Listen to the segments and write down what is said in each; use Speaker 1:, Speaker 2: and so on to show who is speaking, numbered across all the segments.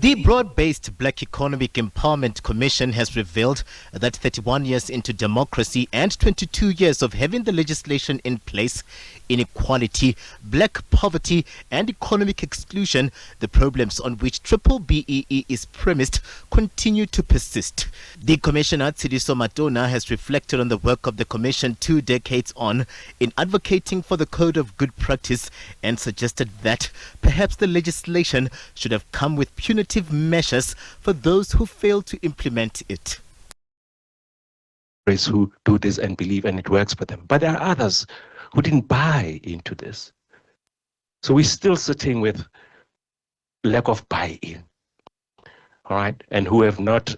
Speaker 1: The broad-based Black Economic Empowerment Commission has revealed that 31 years into democracy and 22 years of having the legislation in place, inequality, black poverty and economic exclusion, the problems on which Triple BEE is premised, continue to persist. The Commissioner, Tshidiso Matona, has reflected on the work of the Commission 2 decades on in advocating for the Code of Good Practice and suggested that perhaps the legislation should have come with punitive measures for those who fail to implement it.
Speaker 2: Who do this and believe and it works for them. But there are others who didn't buy into this. So we're still sitting with lack of buy-in, all right, and who have not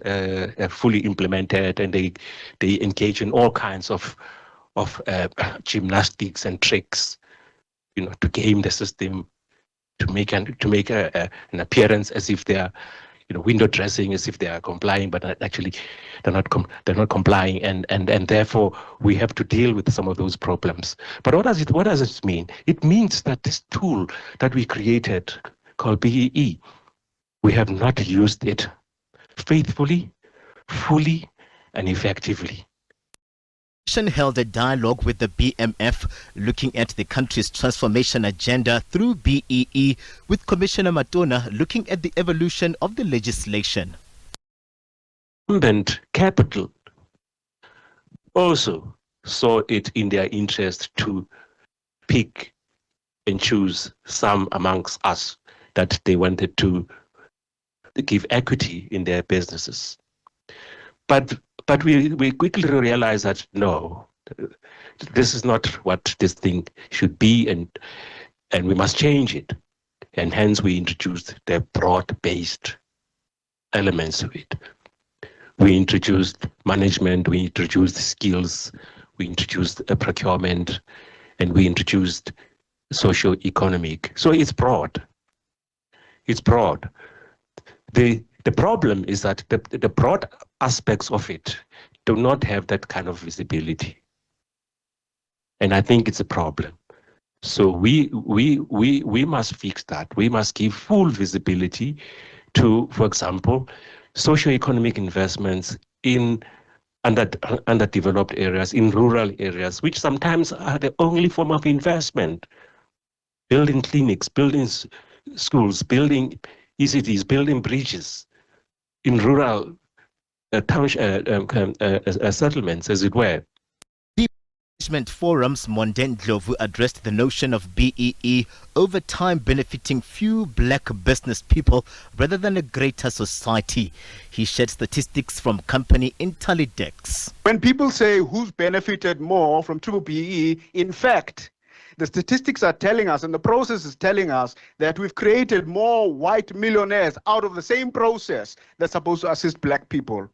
Speaker 2: fully implemented, and they engage in all kinds of gymnastics and tricks, to game the system, to make an appearance as if they are, window dressing, as if they are complying, but actually they're not complying, and therefore we have to deal with some of those problems. But what does it mean? It means that this tool that we created called BEE, we have not used it faithfully, fully, and effectively.
Speaker 1: Held a dialogue with the BMF looking at the country's transformation agenda through BEE, with Commissioner Matona looking at the evolution of the legislation.
Speaker 2: Incumbent capital also saw it in their interest to pick and choose some amongst us that they wanted to give equity in their businesses. But we quickly realized that no, this is not what this thing should be, and we must change it. And hence we introduced the broad-based elements of it. We introduced management, we introduced skills, we introduced procurement, and we introduced socio-economic. So it's broad. It's broad. The problem is that the broad aspects of it do not have that kind of visibility. And I think it's a problem. So we must fix that. We must give full visibility to, for example, socio-economic investments in underdeveloped areas, in rural areas, which sometimes are the only form of investment. Building clinics, building schools, building ECDs, building bridges in rural settlements, as it were.
Speaker 1: The Management Forum's Monden Dlovu addressed the notion of BEE over time benefiting few black business people rather than a greater society. He shared statistics from company Intellidex.
Speaker 3: When people say who's benefited more from Triple BEE, in fact, the statistics are telling us, and the process is telling us, that we've created more white millionaires out of the same process that's supposed to assist black people.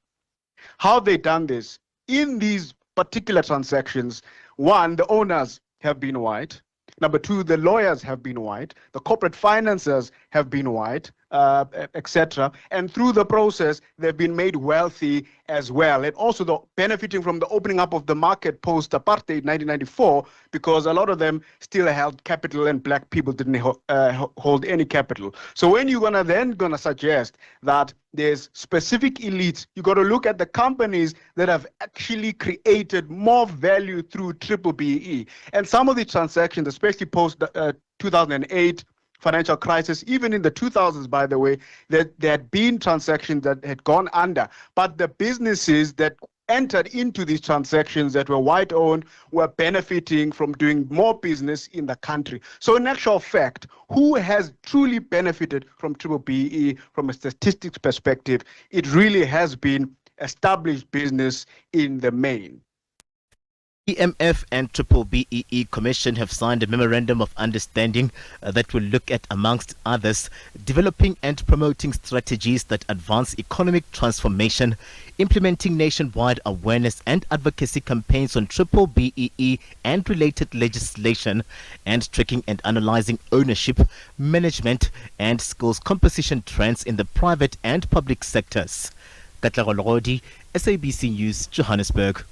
Speaker 3: How have they done this? In these particular transactions, one, the owners have been white. Number two, the lawyers have been white. The corporate financiers have been white, etc. And through the process, they've been made wealthy as well. And also benefiting from the opening up of the market post-apartheid 1994, because a lot of them still held capital and black people didn't hold any capital. So when you're gonna suggest that there's specific elites, you got to look at the companies that have actually created more value through Triple BEE. And some of the transactions, especially post 2008 financial crisis, even in the 2000s, by the way, there had been transactions that had gone under, but the businesses that entered into these transactions that were white-owned were benefiting from doing more business in the country. So in actual fact, who has truly benefited from Triple BEE from a statistics perspective? It really has been established business in the main.
Speaker 1: EMF and Triple BEE Commission have signed a Memorandum of Understanding that will look at, amongst others, developing and promoting strategies that advance economic transformation, implementing nationwide awareness and advocacy campaigns on Triple BEE and related legislation, and tracking and analyzing ownership, management and skills composition trends in the private and public sectors. Katlego, Legodi, SABC News, Johannesburg.